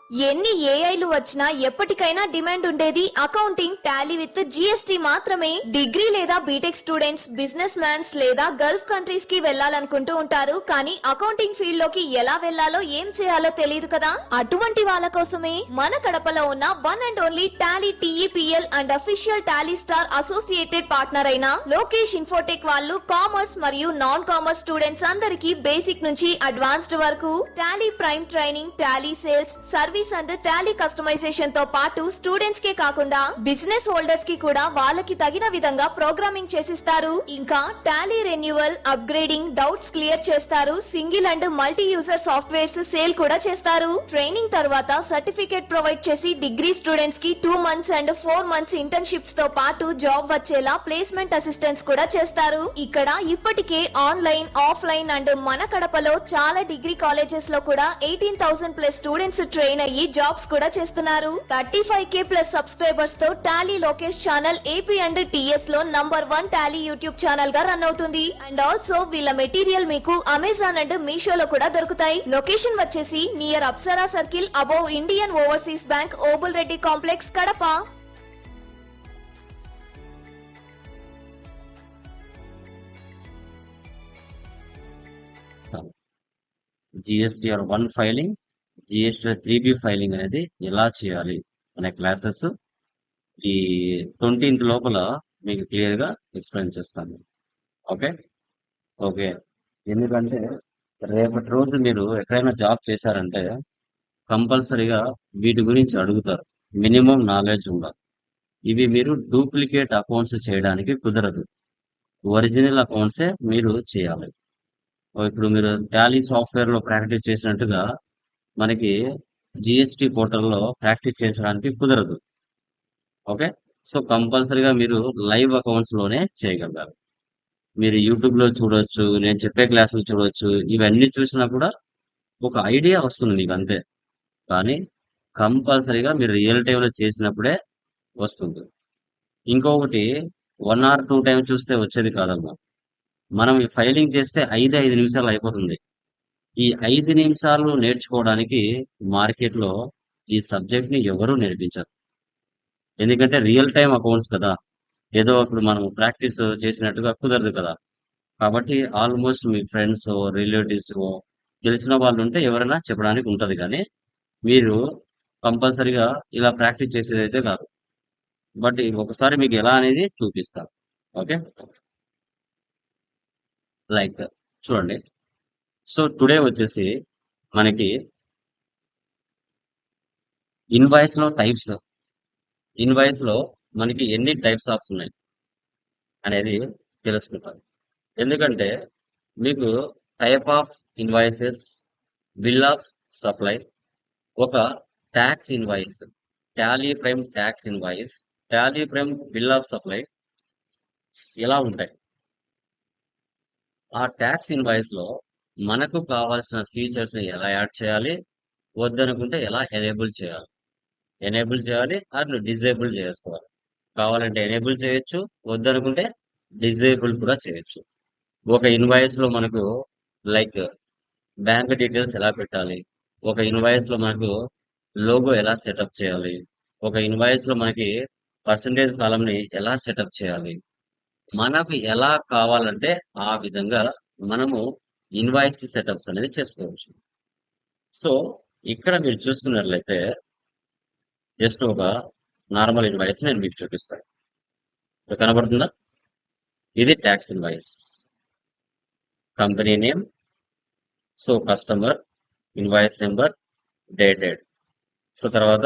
ఎన్ని ఏఐలు వచ్చినా ఎప్పటికైనా డిమాండ్ ఉండేది అకౌంటింగ్ టాలీ విత్ జిఎస్టి మాత్రమే. డిగ్రీ లేదా బీటెక్ స్టూడెంట్స్, బిజినెస్ మ్యాన్స్ లేదా గల్ఫ్ కంట్రీస్ కి వెళ్లాలనుకుంటూ ఉంటారు. కానీ అకౌంటింగ్ ఫీల్డ్ లోకి ఎలా వెళ్లాలో, ఏం చేయాలో తెలియదు కదా. అటువంటి వాళ్ళ కోసమే మన కడపలో ఉన్న one and only Tally TEPL and official Tally star associated partner అయిన లోకేష్ ఇన్ఫోటెక్ వాళ్ళు కామర్స్ మరియు నాన్ కామర్స్ స్టూడెంట్స్ అందరికీ బేసిక్ నుంచి అడ్వాన్స్డ్ వరకు Tally Prime training, Tally sales, service and Tally customisation తో పాటు స్టూడెంట్స్ కే కాకుండా బిజినెస్ హోల్డర్స్ కి కూడా వాళ్ళకి తగిన విధంగా ప్రోగ్రామింగ్ చేసిస్తారు. ఇంకా Tally renewal, upgrading, doubts clear చేస్తారు. Single and multi user softwares sale కూడా చేస్తారు. ట్రైనింగ్ తర్వాత సర్టిఫికేట్ ప్రొవైడ్ చేసి డిగ్రీ స్టూడెంట్స్ కి 2 months అండ్ 4 months ఇంటర్న్షిప్స్ తో పాటు జాబ్ వచ్చేలా ప్లేస్మెంట్ అసిస్టెన్స్ కూడా చేస్తారు. ఇక్కడ ఇప్పటికే ఆన్లైన్, ఆఫ్లైన్ అండ్ మన కడపలో చాలా డిగ్రీ కాలేజెస్ లో కూడా 18,000+ స్టూడెంట్స్ ట్రైన్ అయ్యి జాబ్స్ కూడా చేస్తున్నారు. 35K+ సబ్స్క్రైబర్స్ తో Tally Lokesh channel AP and TS లో #1 టాలీ యూట్యూబ్ ఛానల్ గా రన్ అవుతుంది. అండ్ ఆల్సో వీళ్ళ మెటీరియల్ మీకు అమెజాన్ అండ్ మీషో లో కూడా దొరుకుతాయి. లొకేషన్ వచ్చేసి near Apsara circle, above Indian overseas bank, Obul Reddy complex, Kadapa. GSTR 1 filing, GSTR 3B filing అనేది ఎలా చేయాలి అనే క్లాసెస్ ఈ 20th లోపల మీకు క్లియర్ గా ఎక్స్ప్లెయిన్ చేస్తాను. ఓకే ఓకే ఎందుకంటే రేపటి రోజు మీరు ఎక్కడైనా జాబ్ చేశారంటే కంపల్సరీగా వీటి గురించి అడుగుతారు. మినిమం నాలెడ్జ్ ఉండాలి. ఇవి మీరు డూప్లికేట్ అకౌంట్స్ చేయడానికి కుదరదు. ఒరిజినల్ అకౌంట్సే మీరు చేయాలి. ఇప్పుడు మీరు టాలీ సాఫ్ట్వేర్ లో ప్రాక్టీస్ చేసినట్టుగా మనకి జిఎస్టి పోర్టల్లో ప్రాక్టీస్ చేయడానికి కుదరదు. ఓకే సో కంపల్సరీగా మీరు లైవ్ అకౌంట్స్ లోనే చేయగలగాలి. మీరు యూట్యూబ్ లో చూడొచ్చు, నేను చెప్పే క్లాసులు చూడొచ్చు, ఇవన్నీ చూసినా కూడా ఒక ఐడియా వస్తుంది మీకు అంతే. కానీ కంపల్సరీగా మీరు రియల్ టైమ్ లో చేసినప్పుడే వస్తుంది. ఇంకొకటి 1 or 2 టైం చూస్తే వచ్చేది కాదమ్మా. మనం ఈ ఫైలింగ్ చేస్తే 5 నిమిషాలు అయిపోతుంది. ఈ 5 నిమిషాలు నేర్చుకోవడానికి మార్కెట్ లో ఈ సబ్జెక్ట్ ని ఎవరూ నేర్పించరు. ఎందుకంటే రియల్ టైం అకౌంట్స్ కదా, ఏదో ఇప్పుడు మనం ప్రాక్టీస్ చేసినట్టుగా కుదరదు కదా. కాబట్టి ఆల్మోస్ట్ మీ ఫ్రెండ్స్, రిలేటివ్స్, తెలిసిన వాళ్ళు ఉంటే ఎవరైనా చెప్పడానికి ఉంటది. కానీ మీరు కంపల్సరీగా ఇలా ప్రాక్టీస్ చేసేది అయితే కాదు. బట్ ఒకసారి మీకు ఎలా అనేది చూపిస్తాను. ఓకే లైక్ చూడండి. సో టుడే వచ్చేసి మనకి ఇన్వాయిస్ లో టైప్స్, ఇన్వాయిస్ లో మనకి ఎన్ని టైప్స్ ఆఫ్ ఉన్నాయి అనేది తెలుసుకుంటాం. ఎందుకంటే మీకు type of invoices, bill of supply, ఒక tax invoice, Tally Prime tax invoice, Tally Prime bill of supply ఇలా ఉంటాయి. ఆ ట్యాక్స్ ఇన్వాయిస్ లో మనకు కావాల్సిన ఫీచర్స్ ని ఎలా యాడ్ చేయాలి, వద్దనుకుంటే ఎలా ఎనేబుల్ చేయాలి, ఎనేబుల్ చేయాలి అది డిజేబుల్ చేసుకోవాలి. కావాలంటే ఎనేబుల్ చేయొచ్చు, వద్దనుకుంటే డిజేబుల్ కూడా చేయొచ్చు. ఒక ఇన్వాయిస్ లో మనకు లైక్ బ్యాంక్ డీటెయిల్స్ ఎలా పెట్టాలి, ఒక ఇన్వాయిస్ లో మనకు లోగో ఎలా సెటప్ చేయాలి, ఒక ఇన్వాయిస్ లో మనకి పర్సంటేజ్ కాలం ని ఎలా సెటప్ చేయాలి, మనకు ఎలా కావాలంటే ఆ విధంగా మనము ఇన్వాయిస్ సెటప్స్ అనేది చేసుకోవచ్చు. సో ఇక్కడ మీరు చూసుకున్నట్లయితే జస్ట్ ఒక నార్మల్ ఇన్వాయిస్ నేను మీకు చూపిస్తాను. ఇక్కడ కనబడుతుందా? ఇది tax invoice, company name, so customer, invoice number, dated, so తర్వాత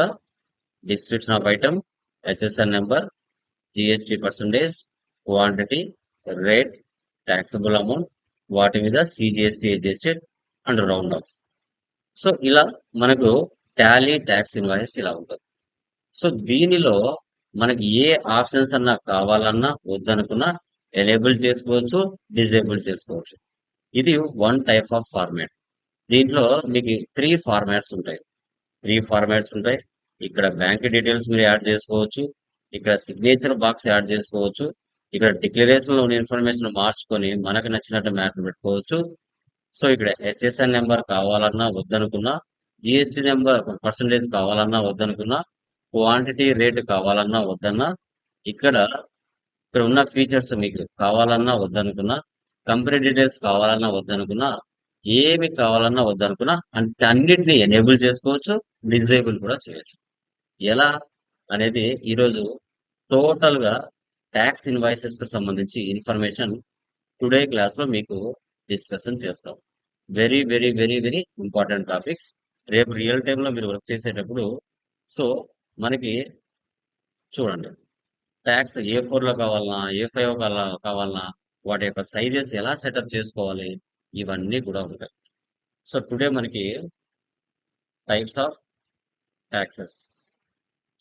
description of item, HSN number, GST percentage, quantity, rate, taxable amount, వాటి మీద CGST adjusted and round off. So ఇలా మనకు టాలీ ట్యాక్స్ ఇన్వాయిస్ ఇలా ఉంటుంది. సో దీనిలో మనకి ఏ options అన్నా కావాలన్నా వద్దనుకున్నా ఎనేబుల్ చేసుకోవచ్చు, డిజేబుల్ చేసుకోవచ్చు. ఇది 1 టైప్ ఆఫ్ ఫార్మాట్. దీంట్లో మీకు 3 ఫార్మాట్స్ ఉంటాయి. 3 ఫార్మాట్స్ ఉంటాయి. ఇక్కడ బ్యాంక్ డీటెయిల్స్ మీరు యాడ్ చేసుకోవచ్చు, ఇక్కడ సిగ్నేచర్ బాక్స్ యాడ్ చేసుకోవచ్చు, ఇక్కడ డిక్లరేషన్ లో ఉన్న ఇన్ఫర్మేషన్ మార్చుకొని మనకు నచ్చినట్టు మ్యాటర్ పెట్టుకోవచ్చు. సో ఇక్కడ హెచ్ఎస్ఎన్ నెంబర్ కావాలన్నా వద్దనుకున్నా జిఎస్టి నెంబర్ పర్సంటేజ్ కావాలన్నా వద్దనుకున్నా, క్వాంటిటీ రేట్ కావాలన్నా వద్దన్నా, ఇక్కడ ఇక్కడ ఉన్న ఫీచర్స్ మీకు కావాలన్నా వద్దనుకున్నా, కంపెనీ డీటెయిల్స్ కావాలన్నా వద్దనుకున్నా, ఏమి కావాలన్నా వద్దనుకున్నా అంటే అన్నిటిని ఎనేబుల్ చేసుకోవచ్చు, డిజేబుల్ కూడా చేయొచ్చు. ఎలా అనేది ఈరోజు టోటల్ గా ట్యాక్స్ ఇన్వాయిసెస్ కు సంబంధించి ఇన్ఫర్మేషన్ టుడే క్లాస్ లో మీకు డిస్కషన్ చేస్తాం. Very very very very important topics. రేపు రియల్ టైమ్ లో మీరు వర్క్ చేసేటప్పుడు సో మనకి చూడండి, ట్యాక్స్ ఏ4 లో కావాలన్నా ఏ5 కావాలన్నా వాటి యొక్క సైజెస్ ఎలా సెటప్ చేసుకోవాలి ఇవన్నీ కూడా ఉంటాయి. సో టుడే మనకి types of taxes,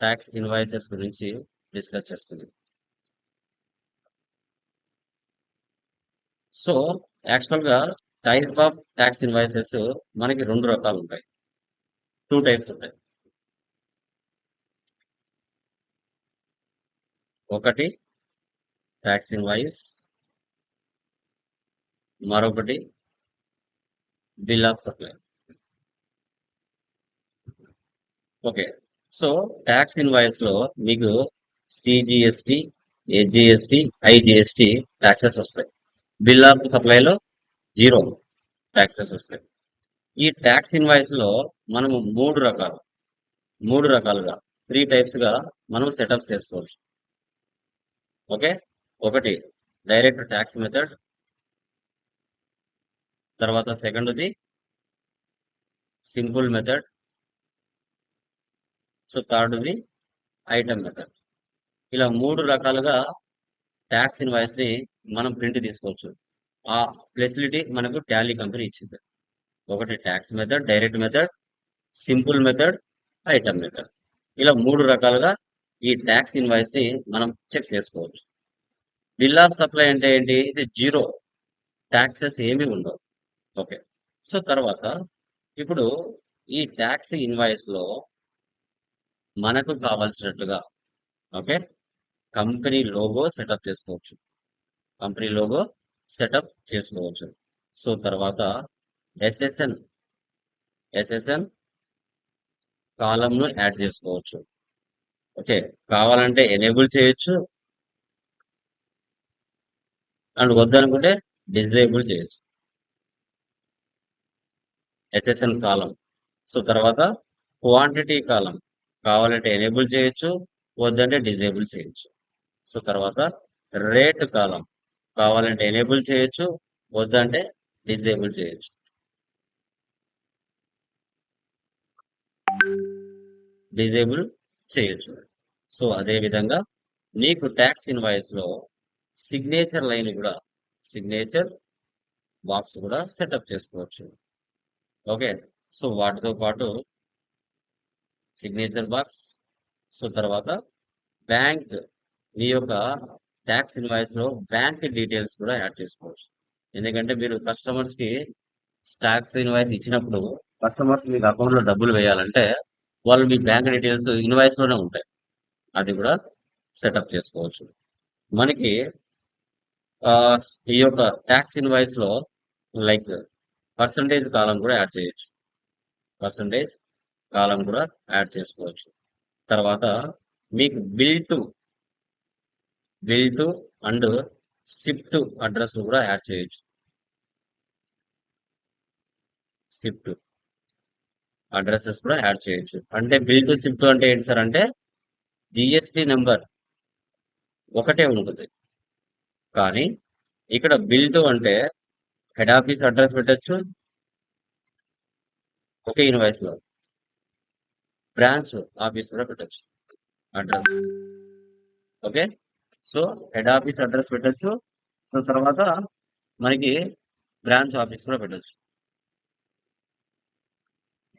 tax invoices గురించి డిస్కస్ చేస్తుంది. సో యాక్చువల్ గా టైప్ ఆఫ్ ట్యాక్స్ ఇన్వాయిసెస్ మనకి రెండు రకాలు ఉంటాయి, టూ టైప్స్ ఉంటాయి. ఒకటి ట్యాక్స్ ఇన్వాయిస్, మరొకటి bill of supply. Okay, so tax invoice లో మీకు సిజిఎస్టి, ఎస్జిఎస్టి, ఐజిఎస్టి ట్యాక్సెస్ వస్తాయి. బిల్ ఆఫ్ సప్లైలో జీరో ట్యాక్సెస్ వస్తాయి. ఈ ట్యాక్స్ ఇన్వాయిస్ లో మనము మూడు రకాలుగా 3 టైప్స్ గా మనం సెటప్ చేసుకోవచ్చు. ఓకే, ఒకటి డైరెక్ట్ ట్యాక్స్ మెథడ్, తర్వాత సెకండ్ది సింపుల్ మెథడ్, సో థర్డ్ది ఐటమ్ మెథడ్. ఇలా 3 రకాలుగా ట్యాక్స్ ఇన్వాయిస్ ని మనం ప్రింట్ తీసుకోవచ్చు. ఆ ఫెసిలిటీ మనకు టాలీ కంపెనీ ఇచ్చింది. ఒకటి tax method, direct method, simple method, item method. ఇలా 3 రకాలుగా ఈ ట్యాక్స్ ఇన్వాయిస్ ని మనం చెక్ చేసుకోవచ్చు. బిల్ ఆఫ్ సప్లై అంటే ఏంటి? ఇది జీరో ట్యాక్సెస్ ఏమీ ఉండవు. ఓకే, సో తర్వాత ఇప్పుడు ఈ ట్యాక్స్ ఇన్వాయిస్ లో మనకు కావాల్సినట్లుగా ఓకే కంపెనీ లోగో సెటప్ చేసుకోవచ్చు. కంపెనీ లోగో సెటప్ చేసుకోవచ్చు. సో తర్వాత హెచ్ఎస్ఎన్ కాలం ను యాడ్ చేసుకోవచ్చు. ఓకే, కావాలంటే ఎనేబుల్ చేయొచ్చు అండ్ వద్దనుకుంటే డిజేబుల్ చేయొచ్చు హెచ్ఎస్ఎన్ కాలం. సో తర్వాత క్వాంటిటీ కాలం కావాలంటే ఎనేబుల్ చేయొచ్చు, వద్దంటే డిజేబుల్ చేయొచ్చు. సో తర్వాత రేట్ కాలం కావాలంటే ఎనేబుల్ చేయొచ్చు, వద్దంటే డిజేబుల్ చేయొచ్చు. డిజేబుల్ చేయొచ్చు. సో అదే విధంగా నీకు ట్యాక్స్ ఇన్వాయిస్ లో సిగ్నేచర్ లైన్ కూడా, సిగ్నేచర్ బాక్స్ కూడా సెటప్ చేసుకోవచ్చు. ఓకే, సో వాటితో పాటు సిగ్నేచర్ బాక్స్, సో తర్వాత బ్యాంక్, మీ యొక్క ట్యాక్స్ ఇన్వాయిస్ లో బ్యాంక్ డీటెయిల్స్ కూడా యాడ్ చేసుకోవచ్చు. ఎందుకంటే మీరు కస్టమర్స్ కి ట్యాక్స్ ఇన్వాయిస్ ఇచ్చినప్పుడు కస్టమర్స్ మీకు అకౌంట్ లో డబ్బులు వేయాలంటే వాళ్ళు మీ బ్యాంక్ డీటెయిల్స్ ఇన్వాయిస్ లోనే ఉంటాయి. అది కూడా సెటప్ చేసుకోవచ్చు. మనకి ఆ, ఈ యొక్క ట్యాక్స్ ఇన్వాయిస్ లో లైక్ పర్సంటేజ్ కాలం కూడా యాడ్ చేయొచ్చు. పర్సంటేజ్ కాలం కూడా యాడ్ చేసుకోవచ్చు. తర్వాత మీకు bill to and shift address కూడా యాడ్ చేయొచ్చు. షిఫ్ట్ అడ్రసెస్ కూడా యాడ్ చేయొచ్చు. అంటే బిల్ టు షిఫ్ట్ అంటే ఏంటి సార్ అంటే జిఎస్టి నెంబర్ ఒకటే ఉంటుంది, కానీ ఇక్కడ బిల్ టు అంటే హెడ్ ఆఫీస్ అడ్రస్ పెట్టొచ్చు ఒకే ఇన్వాయిస్ లో, బ్రాంచ్ ఆఫీస్ కూడా పెట్టొచ్చు address. Okay, so head office address పెట్టొచ్చు, సో తర్వాత మనకి బ్రాంచ్ ఆఫీస్ కూడా పెట్టొచ్చు.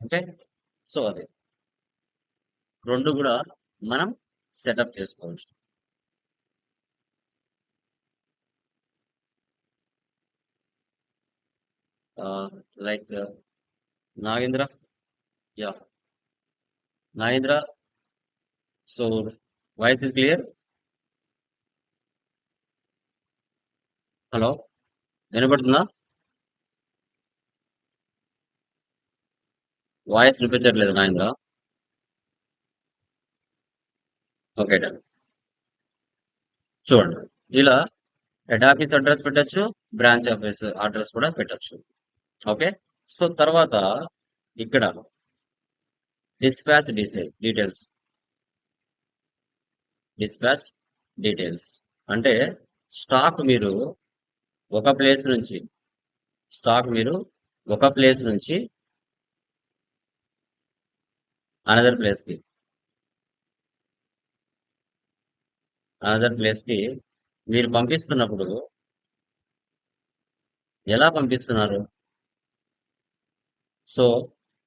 ఓకే, సో అది రెండు కూడా మనం సెటప్ చేసుకోవచ్చు. Like Nagendra, yeah Nagendra, so voice is clear? Hello, వినపడుతుందా? వాయిస్ వినిపించట్లేదు నాయనరా. Okay done. చూడండి, ఇలా హెడ్ ఆఫీస్ అడ్రస్ పెట్టొచ్చు, బ్రాంచ్ ఆఫీస్ అడ్రస్ కూడా పెట్టొచ్చు. ఓకే. సో తర్వాత ఇక్కడ డిస్పాచ్ డీటెయిల్స్, డిస్పాచ్ డీటెయిల్స్ అంటే స్టాక్ మీరు ఒక ప్లేస్ నుంచి స్టాక్ మీరు ఒక ప్లేస్ నుంచి అనదర్ ప్లేస్ కి మీరు పంపిస్తున్నప్పుడు ఎలా పంపిస్తున్నారు? సో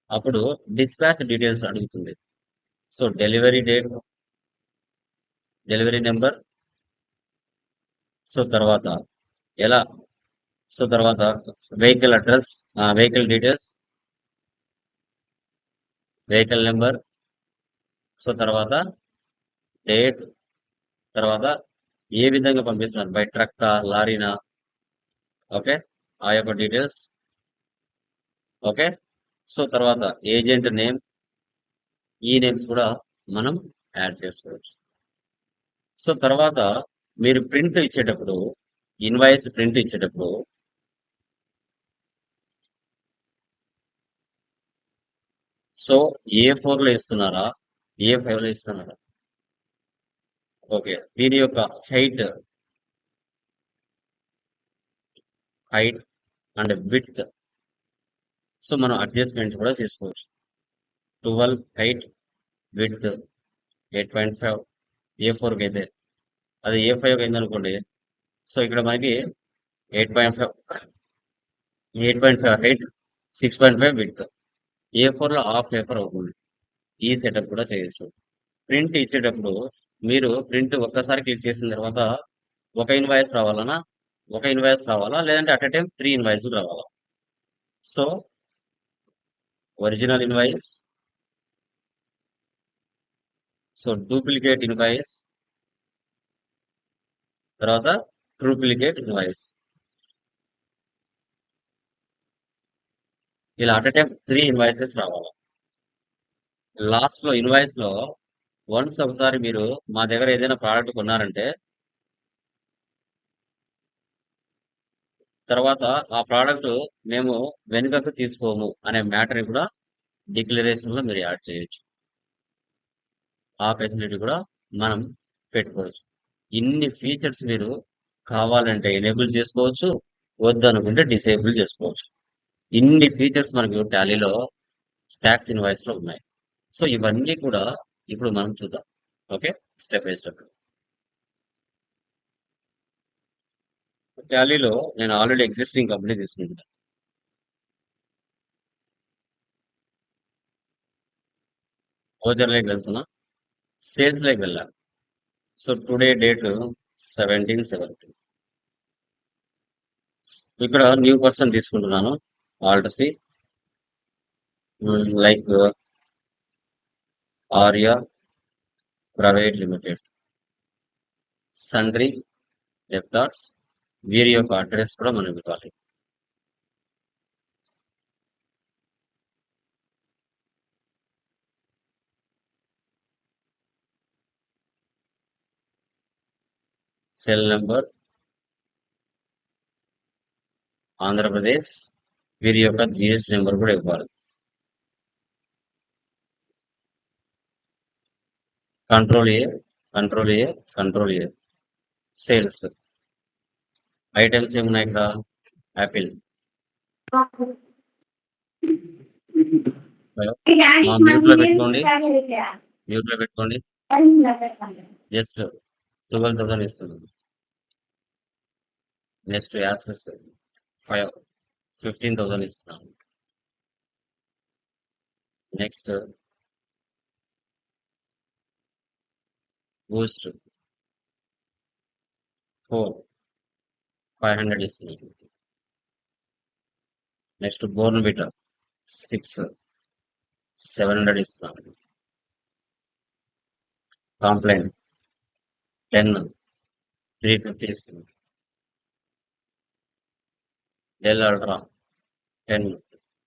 అప్పుడు డిస్పాచ్ డీటెయిల్స్ అడుగుతుంది. So delivery date, delivery number, so తర్వాత ఎలా, సో తర్వాత vehicle address, vehicle details, vehicle number, so తర్వాత డేట్, తర్వాత ఏ విధంగా పంపిస్తున్నారు, బై ట్రక్కా, లారీనా, ఓకే, ఆ యొక్క డీటెయిల్స్. ఓకే. సో తర్వాత ఏజెంట్ నేమ్, ఈ నేమ్స్ కూడా మనం యాడ్ చేసుకోవచ్చు. సో తర్వాత మీరు ప్రింట్ ఇచ్చేటప్పుడు, ఇన్వాయిస్ ప్రింట్ ఇచ్చేటప్పుడు సో A4 లో ఇస్తున్నారా, A5 లో ఇస్తున్నారా? ఓకే. దీని యొక్క హైట్ అండ్ విడ్త్, సో మనం అడ్జస్ట్మెంట్ కూడా చేసుకోవచ్చు. 12 హైట్, విడ్త్ 8.5, A4కి అయితే. అది A5కి అయింది అనుకోండి, సో ఇక్కడ మనకి 8.5, 8.5 హైట్, 6.5 విడ్త్. A4 లో హాఫ్ పేపర్ అవుతుంది. ఈ సెటప్ కూడా చేయొచ్చు. ప్రింట్ ఇచ్చేటప్పుడు మీరు ప్రింట్ ఒక్కసారి క్లిక్ చేసిన తర్వాత ఒక ఇన్వాయిస్ రావాలనా, ఒక ఇన్వాయిస్ రావాలా, లేదంటే అట్ ఎ టైం 3 ఇన్వాయిస్లు రావాలా? So original invoice, so duplicate invoice, తర్వాత ట్రూప్లికేట్ ఇన్వాయిస్. ఇలా అట్ ఎ టైం 3 ఇన్వాయిసెస్ రావాలి. లాస్ట్ లో ఇన్వాయిస్ లో వన్స్ ఒకసారి మీరు మా దగ్గర ఏదైనా ప్రోడక్ట్ కొన్నారంటే, తర్వాత ఆ ప్రోడక్ట్ మేము వెనుకకు తీసుకోము అనే మ్యాటర్ కూడా డిక్లరేషన్ లో మీరు యాడ్ చేయొచ్చు. ఆ ఫెసిలిటీ కూడా మనం పెట్టుకోవచ్చు. ఇన్ని ఫీచర్స్ మీరు కావాలంటే ఎనేబుల్ చేసుకోవచ్చు, వద్దనుకుంటే డిసేబుల్ చేసుకోవచ్చు. ఇన్ని ఫీచర్స్ మనకు టాలీలో ట్యాక్స్ ఇన్వాయిస్ లో ఉన్నాయి. సో ఇవన్నీ కూడా ఇప్పుడు మనం చూద్దాం. Okay, step by step. టాలీలో నేను ఆల్రెడీ ఎగ్జిస్టింగ్ కంపెనీ తీసుకుంటాను. ఓజర్ లేకి వెళ్తున్నా, సేల్స్ లేకి వెళ్ళాను. So today date 17/17. ఇక్కడ న్యూ పర్సన్ తీసుకుంటున్నాను. Alt C, like Arya private limited, sundry debtors, వీరి యొక్క అడ్రస్ కూడా మనం ఇవ్వాలి. సెల్ నెంబర్ ఆంధ్రప్రదేశ్, వీరి యొక్క జిఎస్ నెంబర్ కూడా ఇవ్వాలి. Control A, control A, control A. Sales items ఏమున్నాయి ఇక్కడ? యాపిల్ 5. మ్యూట్ లో పెట్టుకోండి, మ్యూట్ లో పెట్టుకోండి. జస్ట్ 12,000 ఇస్తుంది. నెక్స్ట్ యాక్సెస్ 5, 15,000 ఇస్తున్నాను. నెక్స్ట్ బూస్ట్ 4, 500 ఇస్తున్నాను. నెక్స్ట్ బోర్న్ బిటా 6, 700 ఇస్తున్నాను. కాంప్లైంట్ 10, 350 ఇస్తున్నాను. డెల్ అల్ట్రా 10,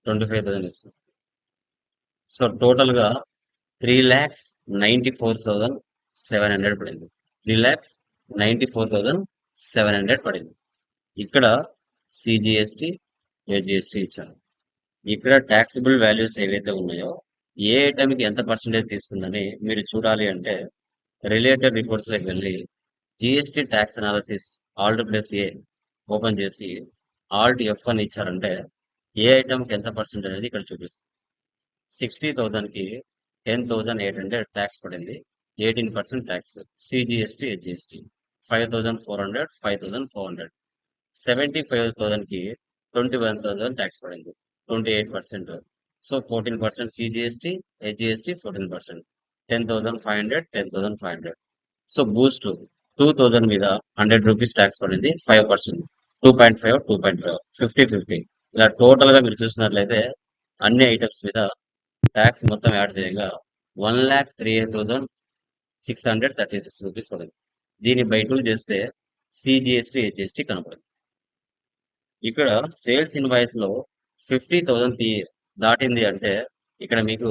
25,000 ఇస్తున్నాను. సో టోటల్ గా 3,94,700 పడింది. 3,94,700 పడింది. ఇక్కడ సిజిఎస్టి, ఏజిఎస్టి ఇచ్చాను. ఇక్కడ ట్యాక్సిబుల్ వాల్యూస్ ఏవైతే ఉన్నాయో ఏ ఐటమ్కి ఎంత పర్సెంటేజ్ తీసుకుందని మీరు చూడాలి అంటే రిలేటెడ్ రిపోర్ట్స్ లోకి వెళ్ళి GST tax analysis alt plus A open చేసి ఆల్ట్ ఎఫ్ అని ఇచ్చారంటే ఏ ఐటమ్కి ఎంత పర్సెంట్ అనేది ఇక్కడ చూపిస్తుంది. 60,000కి 10,800 ట్యాక్స్ పడింది. 18% ట్యాక్స్. CGST, HGST 5,400, 5,400. 75,000కి 21,000 ట్యాక్స్ పడింది. 28%. So 14% CGST, HGST 14%. 10,500, 10,500. So Boost 2,000 మీద 100 రూపీస్ ట్యాక్స్ పడింది. 5%. 2.5, 2.5, 50-50. ఇలా టోటల్ గా మీరు చూసినట్లయితే అన్ని ఐటమ్స్ మీద ట్యాక్స్ మొత్తం యాడ్ చేయగా 1,38,636 రూపీస్ పడింది. దీన్ని బై 2 చేస్తే సిజిఎస్టి, హెచ్జిఎస్టి కనపడింది. ఇక్కడ సేల్స్ ఇన్వాయిస్ లో 50,000 దాటింది అంటే ఇక్కడ మీకు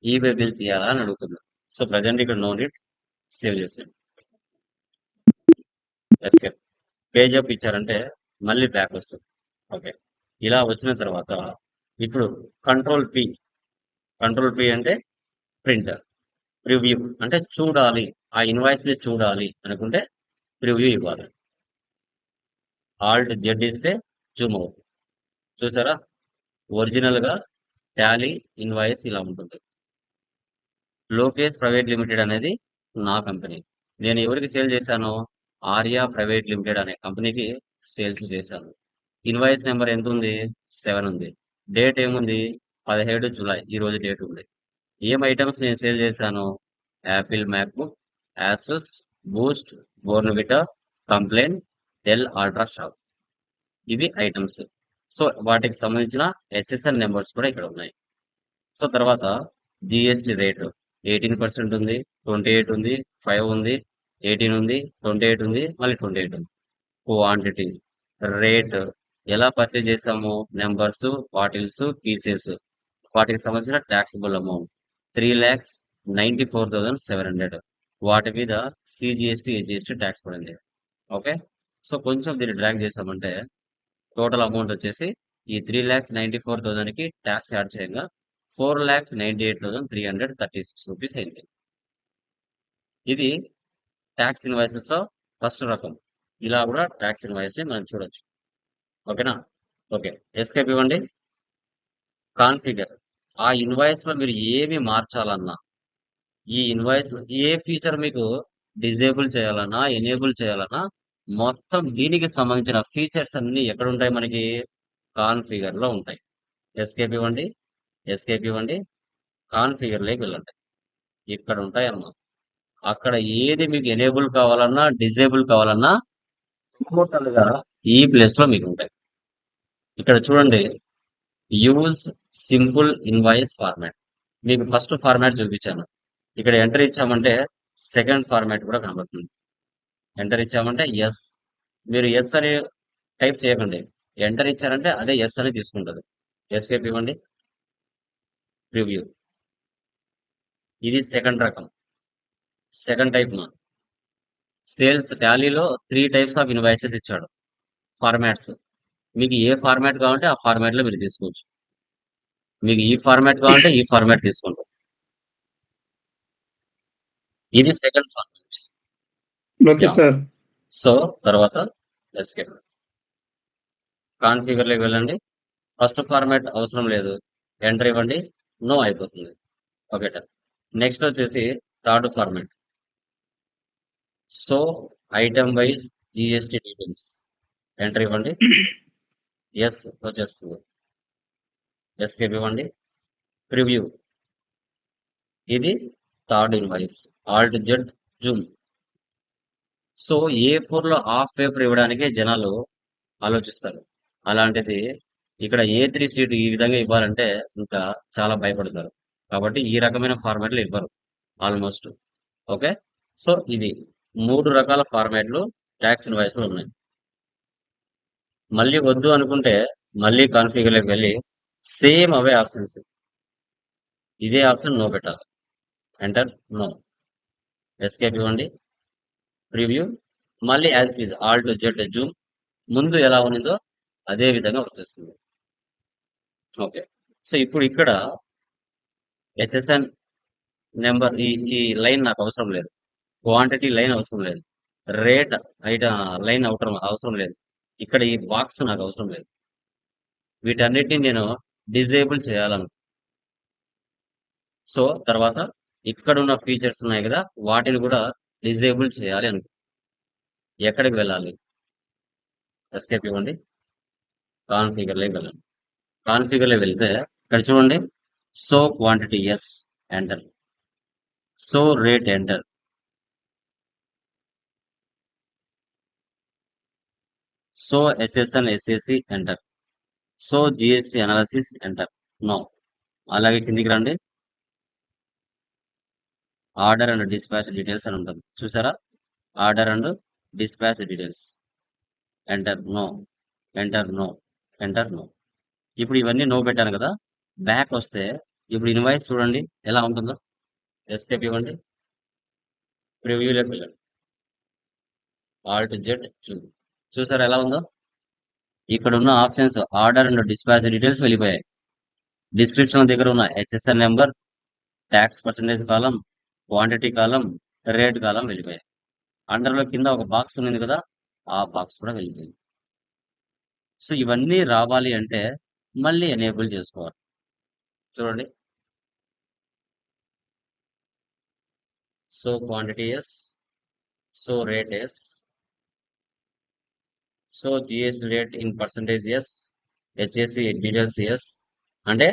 ఈబే బిల్ తీయాలా అని అడుగుతుంది. సో ప్రజెంట్ ఇక్కడ నో నీడ్, సేవ్ చేసేయండి. ఎస్కేప్. పేజ్ అప్ ఇచ్చారంటే మళ్ళీ బ్యాక్ వస్తుంది. ఓకే, ఇలా వచ్చిన తర్వాత ఇప్పుడు కంట్రోల్ పి అంటే ప్రింట్. ప్రివ్యూ అంటే చూడాలి, ఆ ఇన్వాయిస్ ని చూడాలి అనుకుంటే ప్రివ్యూ ఇవ్వాలి. ఆల్ట్ జెడ్ ఇస్తే జూమ్ అవుతుంది. చూసారా, ఒరిజినల్ గా టాలీ ఇన్వాయిస్ ఇలా ఉంటుంది. లోకేష్ ప్రైవేట్ లిమిటెడ్ అనేది నా కంపెనీ. నేను ఎవరికి సేల్ చేశాను? ఆర్యా ప్రైవేట్ లిమిటెడ్ అనే కంపెనీకి సేల్స్ చేశాను. ఇన్వాయిస్ నెంబర్ ఎంత ఉంది? 7 ఉంది. డేట్ ఏముంది? 17 జూలై ఈ రోజు డేట్ ఉంది. ఏం ఐటమ్స్ నేను సేల్ చేశాను? Apple MacBook, Asus, Boost, Bournvita, complaint, Dell ultra shop. ఇవి ఐటమ్స్. సో వాటికి సంబంధించిన హెచ్ఎస్ఎన్ నెంబర్స్ కూడా ఇక్కడ ఉన్నాయి. సో తర్వాత జిఎస్టి రేటు 18% ఉంది, 28 ఉంది, 5 ఉంది, 18 ఉంది, 28 ఉంది, మళ్ళీ 28 ఉంది. క్వాంటిటీ, రేట్, ఎలా పర్చేజ్ చేసాము, నెంబర్స్, బాటిల్స్, పీసెస్, వాటికి సంబంధించిన ట్యాక్సిబుల్ అమౌంట్ 3,94,700. వాటి మీద సిజిఎస్టి, హెచ్జిఎస్టి ట్యాక్స్ పడింది. ఓకే, సో కొంచెం దీన్ని డ్రాగ్ చేసామంటే టోటల్ అమౌంట్ వచ్చేసి ఈ 3,94,000కి ట్యాక్స్ యాడ్ చేయగా 4,98,336 రూపీస్ అయింది. ఇది ట్యాక్స్ ఇన్వాయిసెస్ లో ఫస్ట్ రకం. ఇలా కూడా ట్యాక్స్ ఇన్వాయిస్ ని మనం చూడొచ్చు. ఓకేనా? ఓకే, ఎస్కేప్ ఇవ్వండి. కాన్ఫిగర్. ఆ ఇన్వాయిస్ లో మీరు ఏమి మార్చాలన్నా, ఈ ఇన్వాయిస్ లో ఏ ఫీచర్ మీకు డిజేబుల్ చేయాలన్నా, ఎనేబుల్ చేయాలన్నా, మొత్తం దీనికి సంబంధించిన ఫీచర్స్ అన్ని ఎక్కడ ఉంటాయి? మనకి కాన్ఫిగర్ లో ఉంటాయి. ఎస్కేప్ ఇవ్వండి, ఎస్కేప్ ఇవ్వండి. కాన్ఫిగర్ లోకి వెళ్ళండి. ఇక్కడ ఉంటాయమ్మా. అక్కడ ఏది మీకు ఎనేబుల్ కావాలన్నా, డిజేబుల్ కావాలన్నా టోటల్ గా ఈ ప్లేస్ లో మీకు ఉంటాయి. ఇక్కడ చూడండి, యూజ్ సింపుల్ ఇన్వాయిస్ ఫార్మాట్. మీకు ఫస్ట్ ఫార్మాట్ చూపించాను. ఇక్కడ ఎంటర్ ఇచ్చామంటే సెకండ్ ఫార్మాట్ కూడా కనబడుతుంది. ఎంటర్ ఇచ్చామంటే ఎస్. మీరు ఎస్ అని టైప్ చేయకండి, ఎంటర్ ఇచ్చారంటే అదే ఎస్ అని తీసుకుంటుంది. ఎస్కేప్ ఇవ్వండి. ప్రివ్యూ. ఇది సెకండ్ రకం, సెకండ్ టైప్. మా సేల్స్ టాలీలో 3 టైప్స్ ఆఫ్ ఇన్వాయిసెస్ ఇచ్చాడు, ఫార్మాట్స్. మీకు ఏ ఫార్మాట్ కావాలంటే ఆ ఫార్మాట్ లో మీరు తీసుకోవచ్చు. మీకు ఈ ఫార్మాట్ కావాలంటే ఈ ఫార్మాట్ తీసుకుంటాం. ఇది second format. Okay yeah. Sir. So తర్వాత ఎస్కేప్. కాన్ఫిగర్ లోకి వెళ్ళండి. ఫస్ట్ ఫార్మాట్ అవసరం లేదు, ఎంటర్ ఇవ్వండి, నో అయిపోతుంది. ఓకే, నెక్స్ట్ వచ్చేసి third format. So item wise GST details, enter ఇవ్వండి, ఎస్ వచ్చేస్తుంది. ఎస్కేప్ ఇవ్వండి. ప్రివ్యూ. ఇది third invoice, Alt Z Zoom. So A4 లో హాఫ్ పేపర్ ఇవ్వడానికే జనాలు ఆలోచిస్తారు. అలాంటిది ఇక్కడ A3 సీట్ ఈ విధంగా ఇవ్వాలంటే ఇంకా చాలా భయపడతారు. కాబట్టి ఈ రకమైన ఫార్మాట్లు ఇవ్వరు ఆల్మోస్ట్. ఓకే, సో ఇది 3 రకాల ఫార్మాట్లు ట్యాక్స్ ఇన్వాయిస్ లో ఉన్నాయి. మళ్ళీ వద్దు అనుకుంటే మళ్ళీ కాన్ఫిగర్ లోకి వెళ్ళి సేమ్ అవే ఆప్షన్స్. ఇదే ఆప్షన్ నో పెట్టాలి. Enter no. ఎస్కేప్ ఇవ్వండి. ప్రివ్యూ. మళ్ళీ as it is alt Z zoom. ముందు ఎలా ఉన్నదో అదే విధంగా వచ్చేస్తుంది. ఓకే. సో ఇప్పుడు ఇక్కడ హెచ్ఎస్ఎన్ నెంబర్ ఈ లైన్ నాకు అవసరం లేదు. క్వాంటిటీ లైన్ అవసరం లేదు. రేట్ లైన్ అవసరం లేదు. ఇక్కడ ఈ బాక్స్ నాకు అవసరం లేదు. వీటన్నిటిని నేను డిజేబుల్ చేయాలను. సో తర్వాత ఇక్కడ ఉన్న ఫీచర్స్ ఉన్నాయి కదా, వాటిని కూడా డిజేబుల్ చేయాలి అనుకో. ఎక్కడికి వెళ్ళాలి? ఎస్కేప్ ఇవ్వండి. కాన్ఫిగర్లోకి వెళ్ళండి. కాన్ఫిగర్లో వెళ్తే ఇక్కడ చూడండి, so quantity yes enter, so rate enter, so HSN SAC enter, so GST analysis enter. No. అలాగే కిందికి రండి. ఆర్డర్ అండ్ డిస్పాచ్ డీటెయిల్స్ అని ఉంటుంది, చూసారా? Order and dispatch details enter no, enter no, enter no. ఇప్పుడు ఇవన్నీ నో పెట్టాను కదా, బ్యాక్ వస్తే ఇప్పుడు ఇన్వాయిస్ చూడండి ఎలా ఉంటుందో. ఎస్కేప్ ఇవ్వండి. ప్రివ్యూలోకి వెళ్ళండి. ఆల్ట్ జెడ్ చూసారా ఎలా ఉందో? ఇక్కడ ఉన్న options order and dispatch details వెళ్ళిపోయాయి. డిస్క్రిప్షన్ దగ్గర ఉన్న హెచ్ఎస్ఎన్ నెంబర్, ట్యాక్స్ పర్సంటేజ్ కాలం, క్వాంటిటీ కాలం, రేట్ కాలం వెళ్ళిపోయాయి. అండర్లో కింద ఒక బాక్స్ ఉంది కదా, ఆ బాక్స్ కూడా వెళ్ళిపోయింది. సో ఇవన్నీ రావాలి అంటే మళ్ళీ ఎనేబుల్ చేసుకోవాలి. చూడండి, so quantity yes, so rate yes, so GST rate in percentage yes, HSC details yes. అంటే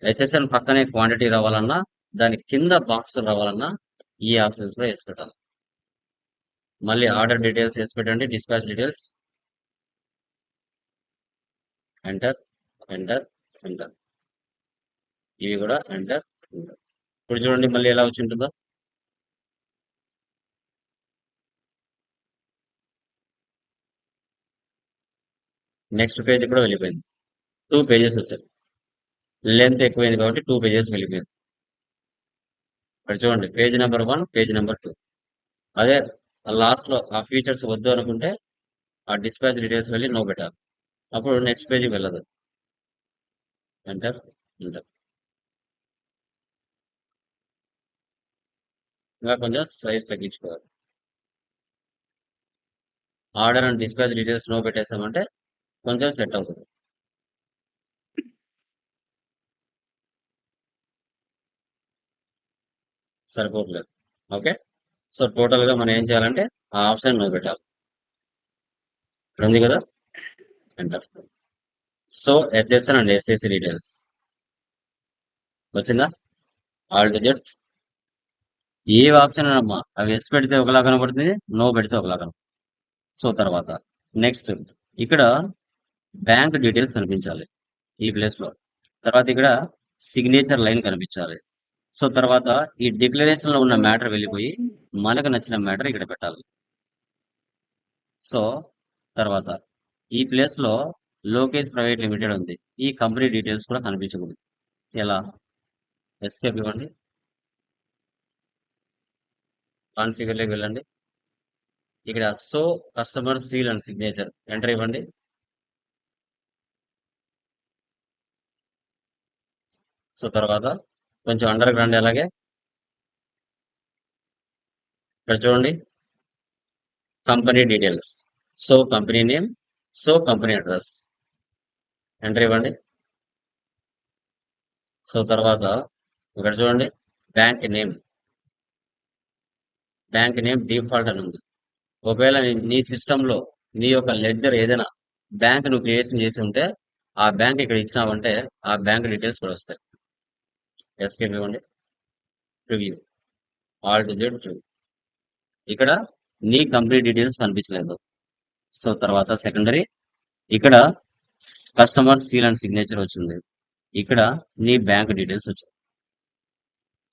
హెచ్ఎస్ఎన్ పక్కనే క్వాంటిటీ రావాలన్నా, దాని కింద బాక్స్ రావాలన్నా ఈ ఆప్షన్స్ కూడా వేసి పెట్టాలి. మళ్ళీ ఆర్డర్ డీటెయిల్స్ వేసి పెట్టండి. Dispatch details enter, enter, enter. ఇవి కూడా ఎంటర్, ఎంటర్. ఇప్పుడు చూడండి మళ్ళీ ఎలా వచ్చి ఉంటుందో. నెక్స్ట్ పేజ్ కూడా వెళ్ళిపోయింది. 2 పేజెస్ వచ్చాయి. లెంత్ ఎక్కువైంది కాబట్టి 2 పేజెస్ వెళ్ళిపోయింది. ఇక్కడ చూడండి, పేజ్ నెంబర్ 1, పేజ్ నెంబర్ 2. అదే లాస్ట్ లో ఆ ఫీచర్స్ వద్దు అనుకుంటే ఆ డిస్పాచ్ డీటెయిల్స్ వెళ్ళి నో పెట్టాలి. అప్పుడు నెక్స్ట్ పేజీకి వెళ్ళదు. Enter, enter. ఇంకా కొంచెం సైజ్ తగ్గించుకోవాలి. Order and dispatch details no పెట్టేసామంటే కొంచెం సెట్ అవుతుంది. సరిపోవట్లేదు. ఓకే. సో టోటల్ గా మనం ఏం చేయాలంటే ఆ ఆప్షన్ నో పెట్టాలి. ఇక్కడ ఉంది కదా, enter. So HSN and SSC details వచ్చిందా? All digit. ఏ ఆప్షన్ అమ్మా, అవి ఎస్ పెడితే ఒకలా కనబడుతుంది, నో పెడితే ఒకలా కనబడుతుంది. సో తర్వాత నెక్స్ట్ ఇక్కడ బ్యాంక్ డీటెయిల్స్ కనిపించాలి ఈ ప్లేస్ లో. తర్వాత ఇక్కడ సిగ్నేచర్ లైన్ కనిపించాలి. సో తర్వాత ఈ డిక్లరేషన్ లో ఉన్న మ్యాటర్ వెళ్ళిపోయి మనకు నచ్చిన మ్యాటర్ ఇక్కడ పెట్టాలి. సో తర్వాత ఈ ప్లేస్ లో లోకేష్ ప్రైవేట్ లిమిటెడ్ ఉంది. ఈ కంపెనీ డీటెయిల్స్ కూడా కనిపించకూడదు. ఎలా? ఎస్కేప్ ఇవ్వండి. కాన్ఫిగర్ లోకి వెళ్ళండి. ఇక్కడ so customer seal and signature enter ఇవ్వండి. సో తర్వాత కొంచెం అండర్ గ్రౌండ్. అలాగే ఇక్కడ చూడండి, company details, so company name, so company address enter ఇవ్వండి. సో తర్వాత ఇక్కడ చూడండి, bank name, bank name default అని ఉంది. ఒకవేళ నీ సిస్టంలో నీ యొక్క లెడ్జర్ ఏదైనా బ్యాంక్ నువ్వు క్రియేషన్ చేసి ఉంటే ఆ బ్యాంక్ ఇక్కడ ఇచ్చినావంటే ఆ బ్యాంక్ డీటెయిల్స్ కూడా వస్తాయి. ఎస్కేప్ ఇవ్వండి. Preview. Alt Z true. ఇక్కడ నీ కంపెనీ డీటెయిల్స్ కనిపించలేదు. సో తర్వాత సెకండరీ, ఇక్కడ కస్టమర్ సీల్ అండ్ సిగ్నేచర్ వచ్చింది. ఇక్కడ నీ బ్యాంక్ డీటెయిల్స్ వచ్చాయి.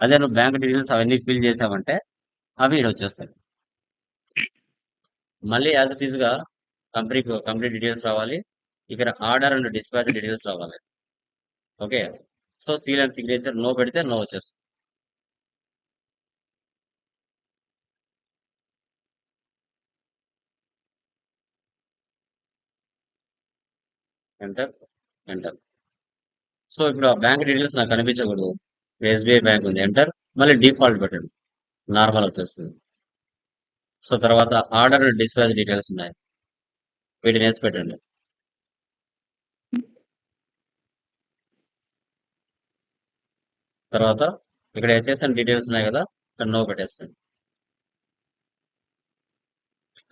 అదే నువ్వు బ్యాంక్ డీటెయిల్స్ అవన్నీ ఫిల్ చేసావంటే అవి ఇక్కడ వచ్చేస్తాయి. మళ్ళీ యాజ్ ఇట్ ఈస్ గా కంపెనీ డీటెయిల్స్ రావాలి. ఇక్కడ ఆర్డర్ అండ్ డిస్పాచ్ డీటెయిల్స్ రావాలి. Okay. So seal and signature no పెడితే నో వచ్చేస్తుంది. Enter, enter. సో ఇప్పుడు ఆ బ్యాంక్ డీటెయిల్స్ నాకు కనిపించకూడదు. ఎస్బీఐ బ్యాంక్ ఉంది, ఎంటర్. మళ్ళీ డిఫాల్ట్ పెట్టండి, నార్మల్ వచ్చేస్తుంది. సో తర్వాత ఆర్డర్ డిస్పాచ్ డీటెయిల్స్ ఉన్నాయి, వీటిని వేసి పెట్టండి. తర్వాత ఇక్కడ హెచ్ఎస్ఎన్ డీటెయిల్స్ ఉన్నాయి కదా, ఇక్కడ నో పెట్టేస్తాను.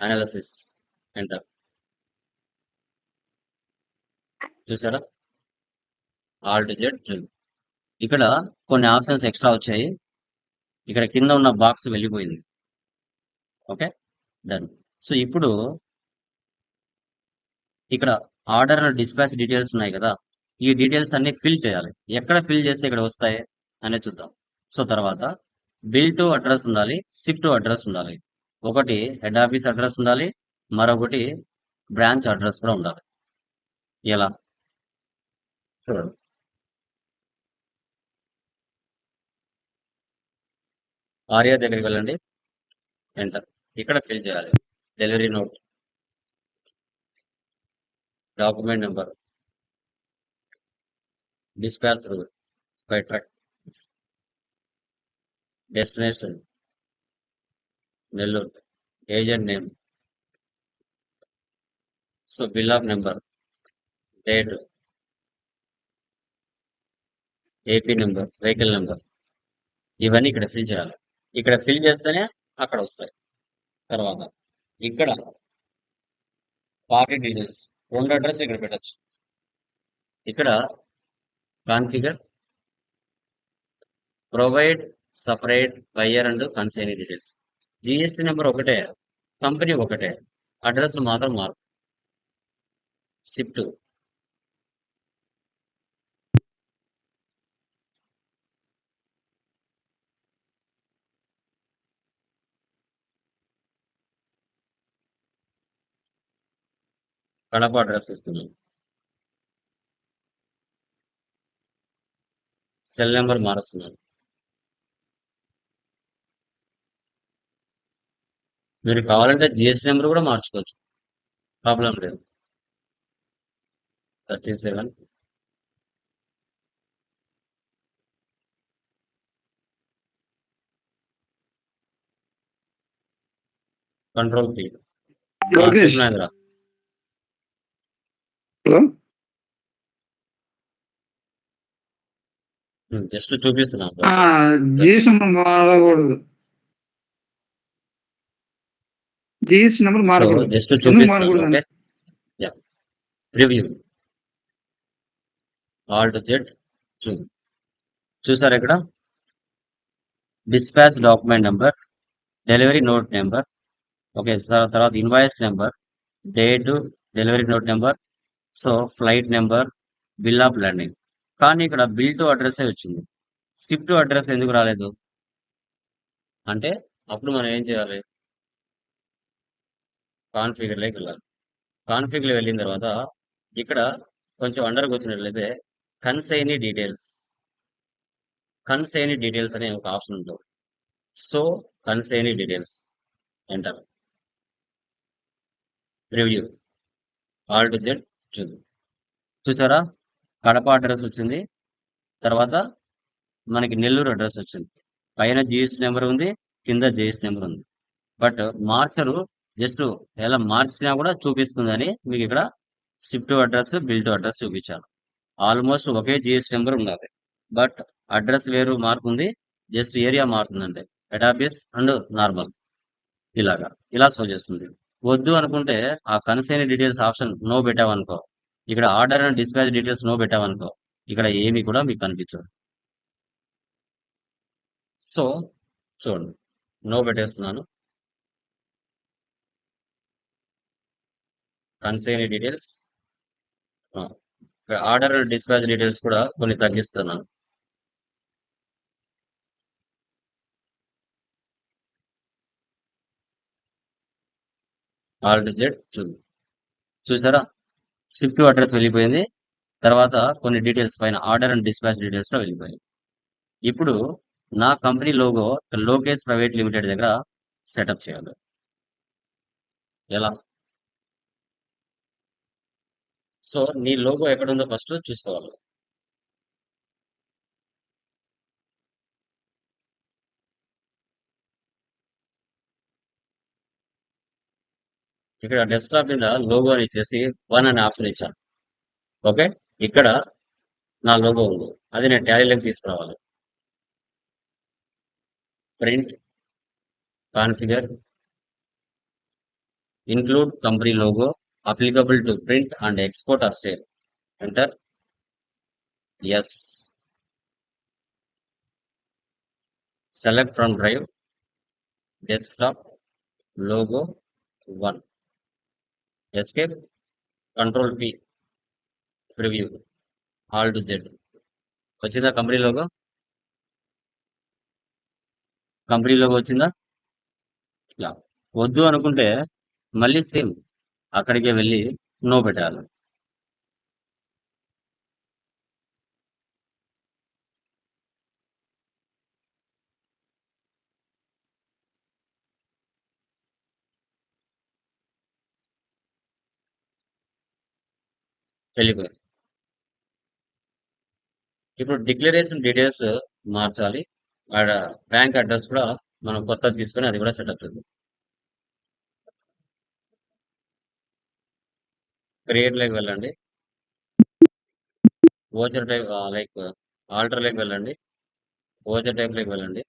Analysis, enter. చూసారా, ఆల్ డిజిట్ జూమ్. ఇక్కడ కొన్ని ఆప్షన్స్ ఎక్స్ట్రా వచ్చాయి, ఇక్కడ కింద ఉన్న బాక్స్ వెళ్ళిపోయింది. Okay, done. సో ఇప్పుడు ఇక్కడ ఆర్డర్ డిస్పాచ్ డీటెయిల్స్ ఉన్నాయి కదా, ఈ డీటెయిల్స్ అన్ని ఫిల్ చేయాలి. ఎక్కడ ఫిల్ చేస్తే ఇక్కడ వస్తాయి అనేది చూద్దాం. సో తర్వాత బిల్ టు అడ్రస్ ఉండాలి, షిప్ టు అడ్రస్ ఉండాలి. ఒకటి హెడ్ ఆఫీస్ అడ్రస్ ఉండాలి, మరొకటి బ్రాంచ్ అడ్రస్ కూడా ఉండాలి. ఎలా చూడండి, ఆర్యా దగ్గరికి వెళ్ళండి, ఎంటర్. ఇక్కడ ఫిల్ చేయాలి delivery note, document number, dispatch through by truck, destination Nellore, agent name, so bill of number, date, AP number, vehicle number, ఇవన్నీ ఇక్కడ ఫిల్ చేయాలి. ఇక్కడ ఫిల్ చేస్తేనే అక్కడ వస్తాయి. తర్వాత ఇక్కడ పార్టీ డీటెయిల్స్, రెండు అడ్రస్ ఇక్కడ పెట్టచ్చు. ఇక్కడ configure provide separate buyer and consignee details. GST number ఒకటే, కంపెనీ ఒకటే, అడ్రస్ మాత్రం మారు. షిఫ్ట్, కడప అడ్రస్ ఇస్తున్నాం. సెల్ నెంబర్ మారుస్తున్నాను. మీరు కావాలంటే జిఎస్టీ నెంబర్ కూడా మార్చుకోవచ్చు, ప్రాబ్లం లేదు. 37 కంట్రోల్ పీ. లోకేష్ చెప్పినాదిరా, హలో జస్ట్ చూపిస్తున్నాను. జిఎస్ నెంబర్ మారకూడదు. జిఎస్ నెంబర్ సో మారకూడదు. జస్ట్ ఎందుకు చూపిస్తున్నాను. మారకూడదు okay, yeah. Preview, alt Z zoom. చూసారు ఇక్కడ dispatch document number, delivery note number, okay sir. తర్వాత invoice number, date, delivery note number, so flight number, bill of landing. కానీ ఇక్కడ bill to address వచ్చింది, ship to address ఎందుకు రాలేదు అంటే అప్పుడు మనం ఏం చేయాలి, కాన్ఫిగర్లోకి వెళ్ళాలి. కాన్ఫిగర్లో వెళ్ళిన తర్వాత ఇక్కడ కొంచెం అండర్కి వచ్చినట్లయితే కన్సైనీ డీటెయిల్స్, కన్సైనీ డీటెయిల్స్ అనే ఒక ఆప్షన్ ఉంటుంది. So consignee details, enter. Review, all to Z Zoom. చూసారా, కడప అడ్రస్ వచ్చింది, తర్వాత మనకి నెల్లూరు అడ్రస్ వచ్చింది. పైన జిఎస్ నెంబర్ ఉంది, కింద జిఎస్ నెంబర్ ఉంది. బట్ మార్చరు, జస్ట్ ఎలా మార్చినా కూడా చూపిస్తుందని మీకు ఇక్కడ shift address, bill to address చూపించాను. ఆల్మోస్ట్ ఒకే జిఎస్ నెంబర్ ఉండాలి, బట్ అడ్రస్ వేరు మారుతుంది, జస్ట్ ఏరియా మారుతుందండి. హెడ్ ఆఫీస్ అండ్ నార్మల్ ఇలాగా ఇలా షో చేస్తుంది. వద్దు అనుకుంటే ఆ కన్సైన్ డీటెయిల్స్ ఆప్షన్ నో పెట్టావనుకో, ఇక్కడ order and dispatch details no పెట్టావనుకో, ఇక్కడ ఏమి కూడా మీకు కనిపించదు. సో చూడండి, నో పెట్టేస్తున్నాను. కన్సైన్ డీటెయిల్స్, ఇక్కడ ఆర్డర్ అండ్ డిస్పాచ్ డీటెయిల్స్ కూడా కొన్ని తగ్గిస్తున్నాను. ఆల్ టు జెడ్ చూసారా, షిఫ్ట్ అడ్రస్ వెళ్ళిపోయింది, తర్వాత కొన్ని డీటెయిల్స్ పైన ఆర్డర్ అండ్ డిస్పాచ్ డీటెయిల్స్ లో వెళ్ళిపోయాయి. ఇప్పుడు నా company logo Lokesh private limited దగ్గర సెటప్ చేయాలి. ఎలా? సో నీ లోగో ఎక్కడుందో ఫస్ట్ చూసుకోవాలి. ఇక్కడ డెస్క్టాప్ మీద లోగో అని ఇచ్చేసి 1 అనే ఆప్షన్ ఇచ్చాను. ఓకే, ఇక్కడ నా లోగో ఉంది, అది నేను టాలీలోకి తీసుకురావాలి. Print, configure, include company logo applicable to print and export or sale. Enter. Yes. Select from drive, desktop, logo 1. Escape. Control P. Preview. Alt Z. వచ్చిందా కంపెనీ లోగో? కంపెనీ లోగో వచ్చిందా? ఇలా వద్దు అనుకుంటే మళ్ళీ సేమ్ అక్కడికే వెళ్ళి నో పెట్టాలి. వెళ్ళిపోయి ఇప్పుడు డిక్లరేషన్ డీటెయిల్స్ మార్చాలి. ఆడ బ్యాంక్ అడ్రస్ కూడా మనం కొత్తది తీసుకొని అది కూడా సెటప్ చేద్దాం. క్రియేట్ లోకి వెళ్ళండి. ఓచర్ టైప్ లైక్ ఆల్టర్ లోకి వెళ్ళండి. ఓచర్ టైప్ లోకి వెళ్ళండి.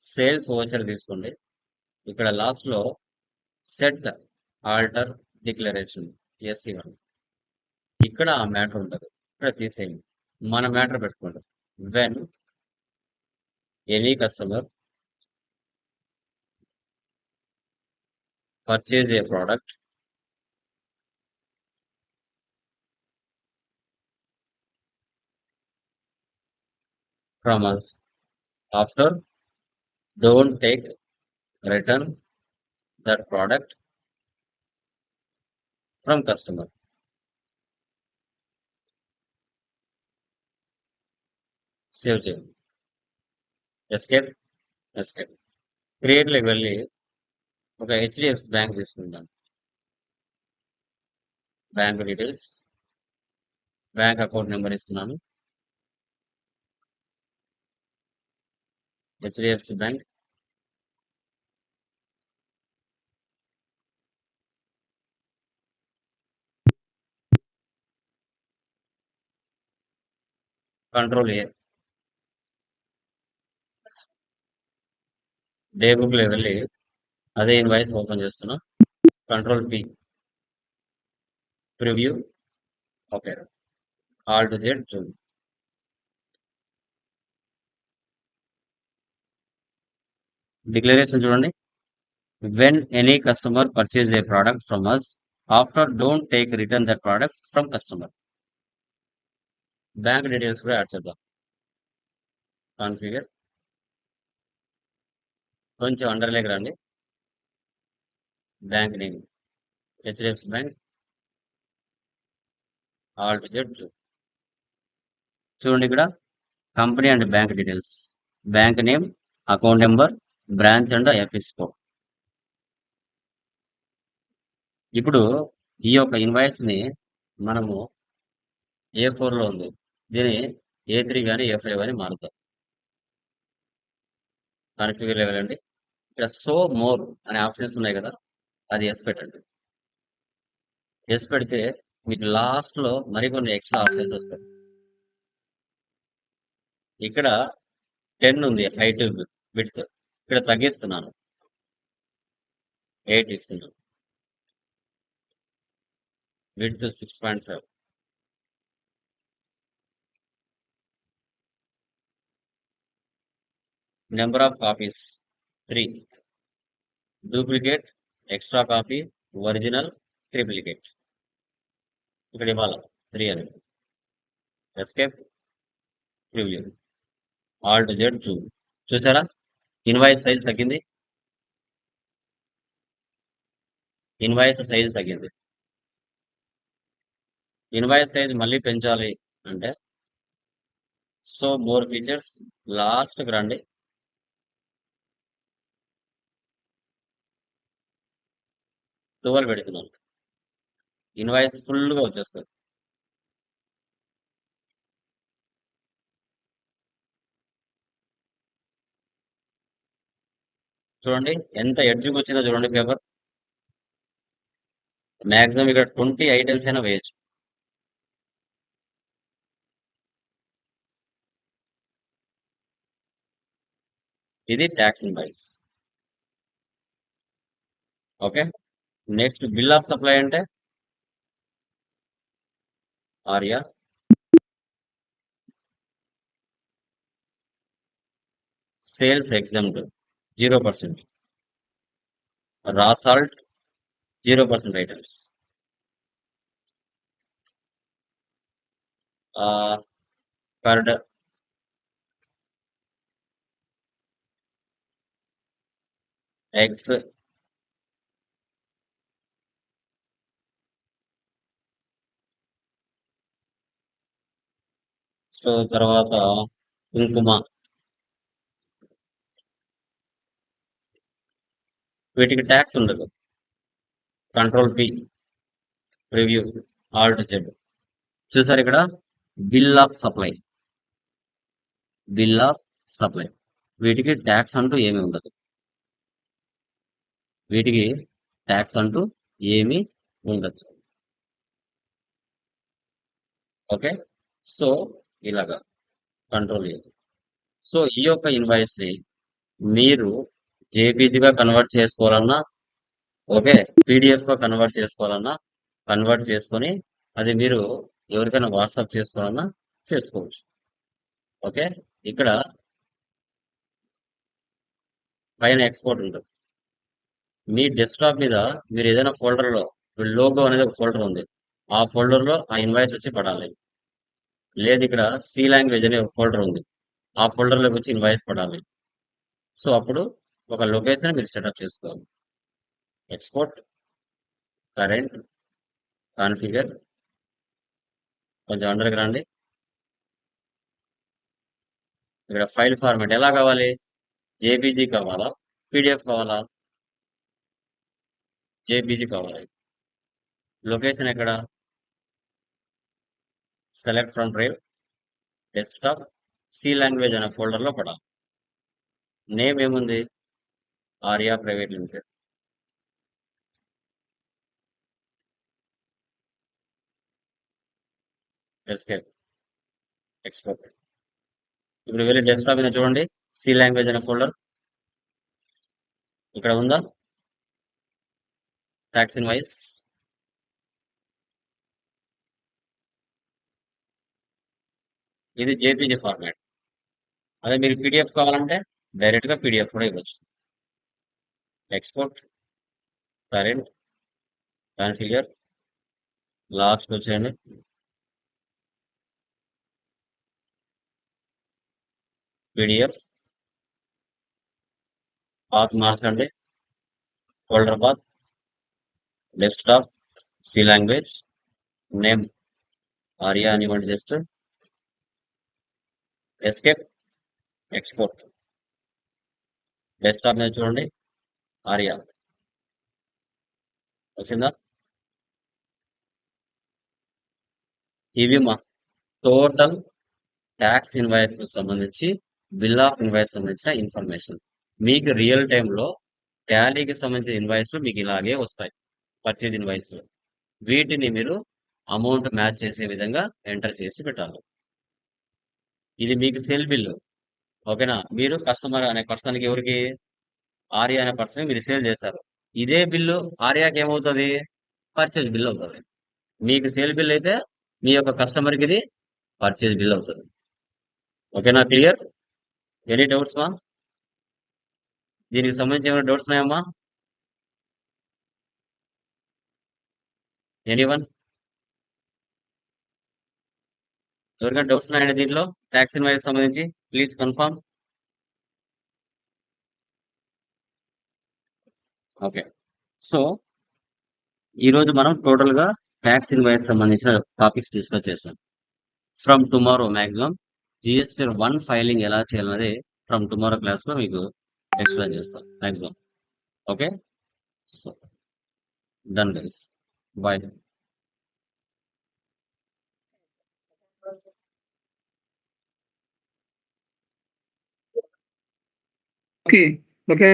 సేల్స్ ఓచర్ తీసుకోండి. ఇక్కడ లాస్ట్ లో సెట్ ఆల్టర్ డిక్లరేషన్ ఎస్1 ఇక్కడ ఆ మ్యాటర్ ఉంటుంది. ఇక్కడ తీసేయండి, మన మ్యాటర్ పెట్టుకోండి. When any customer purchase a product from us, after don't take return that product from customer. Save చేయండి. ఎస్కేప్. ఎస్కేప్. క్రియేట్ లోకి వెళ్ళి ఒక హెచ్డిఎఫ్సి బ్యాంక్ తీసుకుందాం. Bank details, bank account number ఇస్తున్నాను. HDFC bank. Control A. Day book లో వెళ్ళి అదే invoice open చేస్తున్నా. Control P. Preview. Okay. Alt Z zoom. Declaration చూడండి. When any customer purchase a product from us, after don't take return that product from customer. Bank details కూడా add చేద్దాం. Configure. కొంచెం అండర్లేకి రండి. Bank name HDFC bank. Alt Z Zoom. చూడండి ఇక్కడ company and bank details, bank name, account number, branch and FS code. ఇప్పుడు ఈ యొక్క ఇన్వాయిస్ ని మనము A4 లో ఉంది, దీని A3 కానీ A5 కానీ మారుతాం. కాన్ఫిగర్ లెవెల్ అండి. ఇక్కడ సో మోర్ అనే ఆప్షన్స్ ఉన్నాయి కదా, అది ఎస్ పెట్టండి. ఎస్ పెడితే మీకు లాస్ట్ లో మరికొన్ని ఎక్స్ట్రా ఆప్షన్స్ వస్తాయి. ఇక్కడ 10 ఉంది హైట్ విడ్త్, ఇక్కడ తగ్గిస్తున్నాను, 8 ఇస్తున్నాను. Width 6.5. Number of copies 3. Duplicate, extra copy, original, triplicate ఇక్కడ ఇవ్వాలి 3 అని. Escape. Preview. Alt Z Zoom. చూసారా ఇన్వాయిస్ సైజ్ తగ్గింది. ఇన్వాయిస్ సైజ్ తగ్గింది. ఇన్వాయిస్ సైజ్ మళ్ళీ పెంచాలి అంటే సో మోర్ ఫీచర్స్ లాస్ట్కి రండి. టువల్ పెడుతున్నాను. ఇన్వాయిస్ ఫుల్గా వచ్చేస్తుంది. చూడండి ఎంత ఎడ్జ్కి వచ్చిందో చూడండి పేపర్. మాక్సిమం ఇక్కడ 20 ఐటమ్స్ అయినా వేయచ్చు. ఇది tax invoice. Okay, next bill of supply అంటే ఆర్యా సేల్స్ ఎగ్జామ్డ్ 0%, రా salt 0% items, curd, eggs, so తర్వాత కుంకుమ, వీటికి ట్యాక్స్ ఉండదు. Control P, preview, Alt Z. చూసారు ఇక్కడ bill of supply, bill of supply. వీటికి ట్యాక్స్ అంటూ ఏమీ ఉండదు. వీటికి ట్యాక్స్ అంటూ ఏమీ ఉండదు. ఓకే, సో ఇలాగా కంట్రోల్ లేదు. సో ఈ యొక్క ఇన్వాయిస్ ని మీరు జేపీజీగా కన్వర్ట్ చేసుకోవాలన్నా, ఓకే, పీడిఎఫ్ గా కన్వర్ట్ చేసుకోవాలన్నా కన్వర్ట్ చేసుకొని అది మీరు ఎవరికైనా వాట్సాప్ చేసుకోవాలన్నా చేసుకోవచ్చు. ఓకే, ఇక్కడ పైన ఎక్స్పోర్ట్ ఉంటుంది. మీ డెస్క్టాప్ మీద మీరు ఏదైనా ఫోల్డర్లో లోగో అనేది ఒక ఫోల్డర్ ఉంది, ఆ ఫోల్డర్లో ఆ ఇన్వాయిస్ వచ్చి పడాలి. లేదు ఇక్కడ సి లాంగ్వేజ్ అనే ఒక ఫోల్డర్ ఉంది, ఆ ఫోల్డర్లోకి వచ్చి ఇన్వాయిస్ పడాలి. సో అప్పుడు ఒక లొకేషన్ మీరు సెటప్ చేసుకోవాలి. ఎక్స్పోర్ట్, కరెంట్, కాన్ఫిగర్, కొంచెం అండర్కి రండి. ఇక్కడ ఫైల్ ఫార్మాట్ ఎలా కావాలి? జేపీజీ కావాలా, పీడిఎఫ్ కావాలా? జేపీజీ కావాలి. లొకేషన్ ఎక్కడ? Select from drive, desktop, C language అనే ఫోల్డర్లో పడాలి. నేమ్ ఏముంది? Arya private limited. Escape, export. ఇప్పుడు వెళ్ళి డెస్క్టాప్ మీద చూడండి, సి లాంగ్వేజ్ అనే ఫోల్డర్ ఇక్కడ ఉందా? ట్యాక్స్ ఇన్వాయిస్, ఇది జేపీజీ ఫార్మాట్. అదే మీరు పీడిఎఫ్ కావాలంటే డైరెక్ట్ గా పీడిఎఫ్ కూడా ఇవ్వచ్చు. ఎక్స్పోర్ట్, కరెంట్, కాన్ఫిగర్, లాస్ట్ వచ్చేయండి పీడిఎఫ్. పాత్ మార్చండి, folder path, desktop, C language, name Arya అనివ్వండి. Just escape, export. డెస్క్టాప్ మీద చూడండి, ఆర్యా వచ్చిందా? ఇవి మా టోటల్ ట్యాక్స్ ఇన్వాయిస్ కు సంబంధించి బిల్ ఆఫ్ ఇన్వాయిస్ సంబంధించిన ఇన్ఫర్మేషన్. మీకు రియల్ టైంలో టాలీకి సంబంధించిన ఇన్వాయిస్లు మీకు ఇలాగే వస్తాయి, పర్చేజ్ ఇన్వాయిస్లు. వీటిని మీరు అమౌంట్ మ్యాచ్ చేసే విధంగా ఎంటర్ చేసి పెట్టాలి. ఇది మీకు సేల్ బిల్లు, ఓకేనా? మీరు కస్టమర్ అనే పర్సన్కి, ఎవరికి? ఆర్యా అనే పర్సన్ మీరు సేల్ చేశారు. ఇదే బిల్లు ఆర్యాకి ఏమవుతుంది? పర్చేజ్ బిల్ అవుతుంది. మీకు సేల్ బిల్ అయితే మీ యొక్క కస్టమర్కి ఇది పర్చేజ్ బిల్ అవుతుంది. ఓకేనా? క్లియర్? ఎనీ డౌట్స్ మా? దీనికి సంబంధించి ఏమైనా డౌట్స్ ఉన్నాయమ్మా? ఎనీవన్? ఎవరికైనా డౌట్స్ ఉన్నాయండి దీంట్లో ట్యాక్స్ ఇన్వాయిస్ సంబంధించి? Please confirm. ఓకే, సో ఈరోజు మనం టోటల్ గా ట్యాక్స్ ఇన్వాయిస్ సంబంధించిన టాపిక్స్ డిస్కస్ చేస్తాం. From tomorrow maximum GST 1 filing ఎలా చేయాలనేది ఫ్రమ్ టుమారో క్లాస్ లో మీకు ఎక్స్ప్లెయిన్ చేస్తాం maximum. Okay, so done guys, bye. Okay okay